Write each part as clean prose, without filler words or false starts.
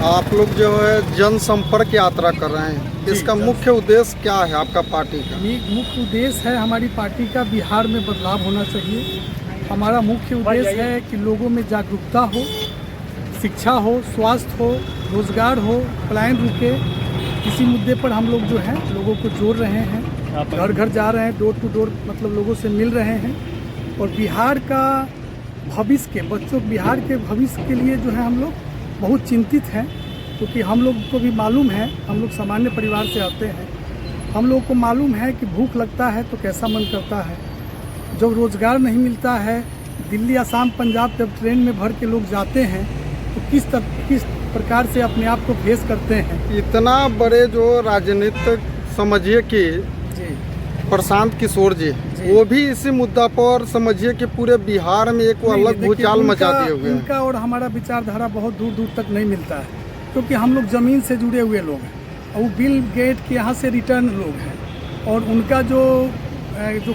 आप लोग जो है जनसंपर्क यात्रा कर रहे हैं, इसका मुख्य उद्देश्य क्या है आपका पार्टी का? मुख्य उद्देश्य है हमारी पार्टी का बिहार में बदलाव होना चाहिए। हमारा मुख्य उद्देश्य है कि लोगों में जागरूकता हो, शिक्षा हो, स्वास्थ्य हो, रोजगार हो, पलायन रुके। इसी मुद्दे पर हम लोग जो है लोगों को जोड़ रहे हैं, घर घर जा रहे हैं, डोर टू डोर मतलब लोगों से मिल रहे हैं। और बिहार का भविष्य के बच्चों बिहार के भविष्य के लिए जो है हम लोग बहुत चिंतित हैं, क्योंकि हम लोग को भी मालूम है, हम लोग सामान्य परिवार से आते हैं। हम लोग को मालूम है कि भूख लगता है तो कैसा मन करता है, जब रोज़गार नहीं मिलता है। दिल्ली, असम, पंजाब जब ट्रेन में भर के लोग जाते हैं तो किस प्रकार से अपने आप को फेस करते हैं। इतना बड़े जो राजनीतिक समझिए कि प्रशांत किशोर जी, वो भी इसी मुद्दा पर समझिए कि पूरे बिहार में एक अलग भूचाल मचा दिए हुए हैं। उनका और हमारा विचारधारा बहुत दूर दूर तक नहीं मिलता है, क्योंकि हम लोग ज़मीन से जुड़े हुए लोग हैं और वो बिल गेट के यहाँ से रिटर्न लोग हैं। और उनका जो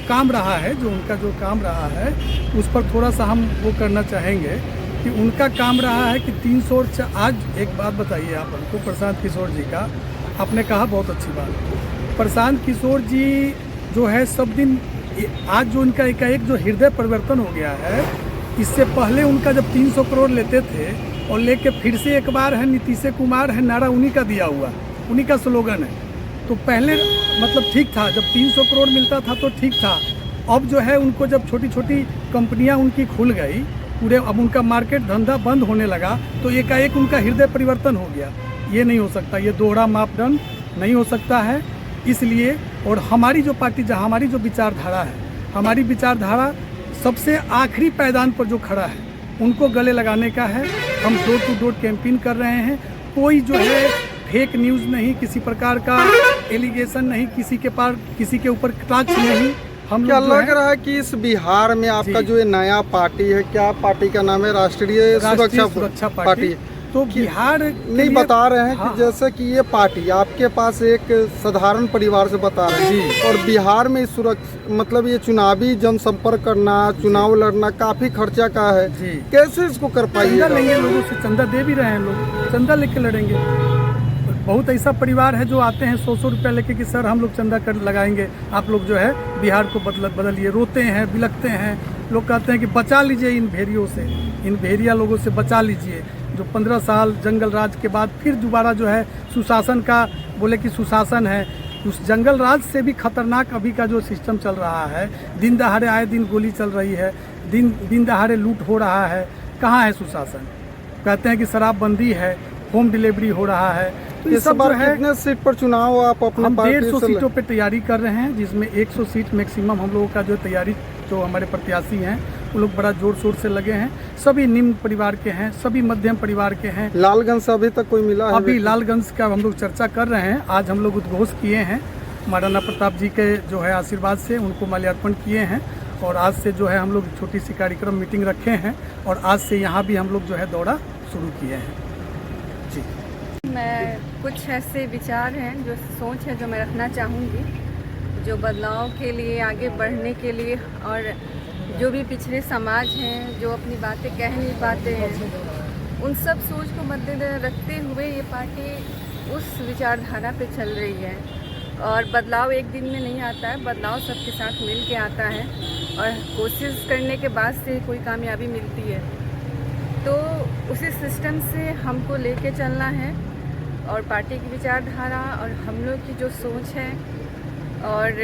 काम रहा है, उस पर थोड़ा सा हम वो करना चाहेंगे कि उनका काम रहा है कि 300 आज एक बात बताइए आप हमको प्रशांत किशोर जी का, आपने कहा बहुत अच्छी बात। प्रशांत किशोर जी जो है सब दिन, आज जो उनका एकाएक जो हृदय परिवर्तन हो गया है, इससे पहले उनका जब 300 करोड़ लेते थे और लेके फिर से एक बार है नीतीश कुमार है, नारा उन्हीं का दिया हुआ, उन्हीं का स्लोगन है। तो पहले मतलब ठीक था, जब 300 करोड़ मिलता था तो ठीक था। अब जो है उनको जब छोटी छोटी कंपनियां उनकी खुल गई पूरे, अब उनका मार्केट धंधा बंद होने लगा तो एकाएक उनका हृदय परिवर्तन हो गया। ये नहीं हो सकता, ये दोहरा मापदंड नहीं हो सकता है। इसलिए और हमारी जो पार्टी, हमारी जो विचारधारा है, हमारी विचारधारा सबसे आखिरी पायदान पर जो खड़ा है उनको गले लगाने का है। हम डोर टू डोर कैंपेन कर रहे हैं। कोई जो है फेक न्यूज़ नहीं, किसी प्रकार का एलिगेशन नहीं, किसी के ऊपर कटाक्ष नहीं। हम क्या लग रहा है कि इस बिहार में आपका जो ये नया पार्टी है, क्या पार्टी का नाम है? राष्ट्रीय सुरक्षा पार्टी। तो बिहार नहीं बता रहे हैं कि जैसे कि ये पार्टी आपके पास एक साधारण परिवार से बता रहे हैं, और बिहार में मतलब ये चुनावी जनसंपर्क करना, चुनाव लड़ना काफी खर्चा का है। कैसे इसको कर पाएंगे? चंदा लेंगे लोगों से, चंदा दे भी रहे हैं लोग, चंदा लेके लड़ेंगे। बहुत ऐसा परिवार है जो आते हैं 100 रुपया लेके कि सर हम लोग चंदा कर लगाएंगे, आप लोग जो है बिहार को बदलिए। रोते हैं, बिलखते हैं, लोग कहते हैं कि बचा लीजिए इन भेड़ियों से, इन भेड़िया लोगों से बचा लीजिए, जो 15 साल जंगल राज के बाद फिर दोबारा जो है सुशासन का बोले कि सुशासन है। उस जंगल राज से भी खतरनाक अभी का जो सिस्टम चल रहा है, दिन दहाड़े आए दिन गोली चल रही है, दिन दहाड़े लूट हो रहा है। कहाँ है सुशासन? कहते हैं कि शराबबंदी है, होम डिलीवरी हो रहा है। तो ये सब है। कितने सीट पर चुनाव आप अपने हम 150 सीटों पे तैयारी कर रहे हैं, जिसमें 100 सीट मैक्सिमम हम लोगों का जो तैयारी, जो हमारे प्रत्याशी हैं वो लोग बड़ा जोर शोर से लगे हैं। सभी निम्न परिवार के हैं, सभी मध्यम परिवार के हैं। लालगंज से अभी तक कोई मिला है? अभी लालगंज का हम लोग चर्चा कर रहे हैं। आज हम लोग उद्घोष किए हैं, महाराणा प्रताप जी के जो है आशीर्वाद से उनको माल्यार्पण किए हैं। और आज से जो है हम लोग छोटी सी कार्यक्रम मीटिंग रखे हैं, और आज से यहाँ भी हम लोग जो है दौरा शुरू किए हैं। जी, मैं कुछ ऐसे विचार हैं, जो सोच है जो मैं रखना चाहूँगी, जो बदलाव के लिए, आगे बढ़ने के लिए, और जो भी पिछड़े समाज हैं जो अपनी बातें कह नहीं पाते हैं, उन सब सोच को मद्देनजर रखते हुए ये पार्टी उस विचारधारा पे चल रही है। और बदलाव एक दिन में नहीं आता है, बदलाव सबके साथ मिल के आता है, और कोशिश करने के बाद से कोई कामयाबी मिलती है। तो उसी सिस्टम से हमको लेके चलना है, और पार्टी की विचारधारा और हम लोग की जो सोच है, और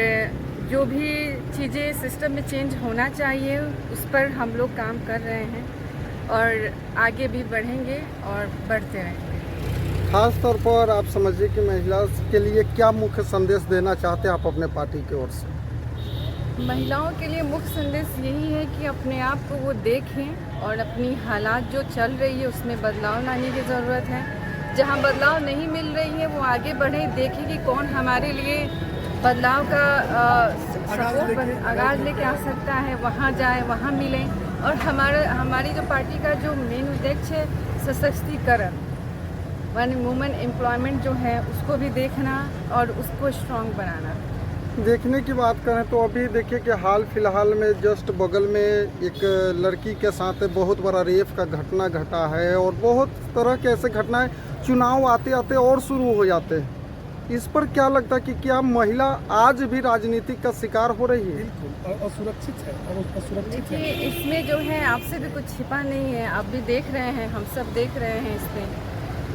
जो भी चीज़ें सिस्टम में चेंज होना चाहिए उस पर हम लोग काम कर रहे हैं, और आगे भी बढ़ेंगे और बढ़ते रहेंगे। खास तौर पर आप समझिए कि महिला के लिए क्या मुख्य संदेश देना चाहते हैं आप अपने पार्टी की ओर से? महिलाओं के लिए मुख्य संदेश यही है कि अपने आप को वो देखें, और अपनी हालात जो चल रही है उसमें बदलाव लाने की ज़रूरत है। जहाँ बदलाव नहीं मिल रही है वो आगे बढ़े, देखें कि कौन हमारे लिए बदलाव का आगाज लेके आ सकता है, वहाँ जाए, वहाँ मिलें। और हमारी जो पार्टी का जो मेन उद्देश्य है सशक्तिकरण, वन वुमेन एम्प्लॉयमेंट जो है उसको भी देखना और उसको स्ट्रॉन्ग बनाना। देखने की बात करें तो अभी देखिए कि हाल फिलहाल में जस्ट बगल में एक लड़की के साथ बहुत बड़ा रेप का घटना घटा है और बहुत तरह के ऐसे घटनाएं चुनाव आते आते और शुरू हो जाते हैं। इस पर क्या लगता है कि क्या महिला आज भी राजनीति का शिकार हो रही है? बिल्कुल, और असुरक्षित है, और असुरक्षित है। देखिए, इसमें जो है आपसे भी कुछ छिपा नहीं है, आप भी देख रहे हैं, हम सब देख रहे हैं इसमें।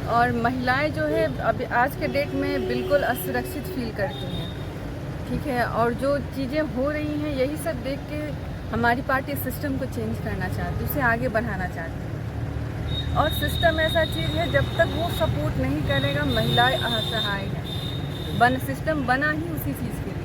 और महिलाएं जो है अभी आज के डेट में बिल्कुल असुरक्षित फील करती हैं, ठीक है। और जो चीज़ें हो रही हैं यही सब देख के हमारी पार्टी सिस्टम को चेंज करना चाहती है, उसे आगे बढ़ाना चाहती है। और सिस्टम ऐसा चीज़ है जब तक वो सपोर्ट नहीं करेगा महिलाएं असहाय हैं। सिस्टम बना ही उसी चीज़ के लिए।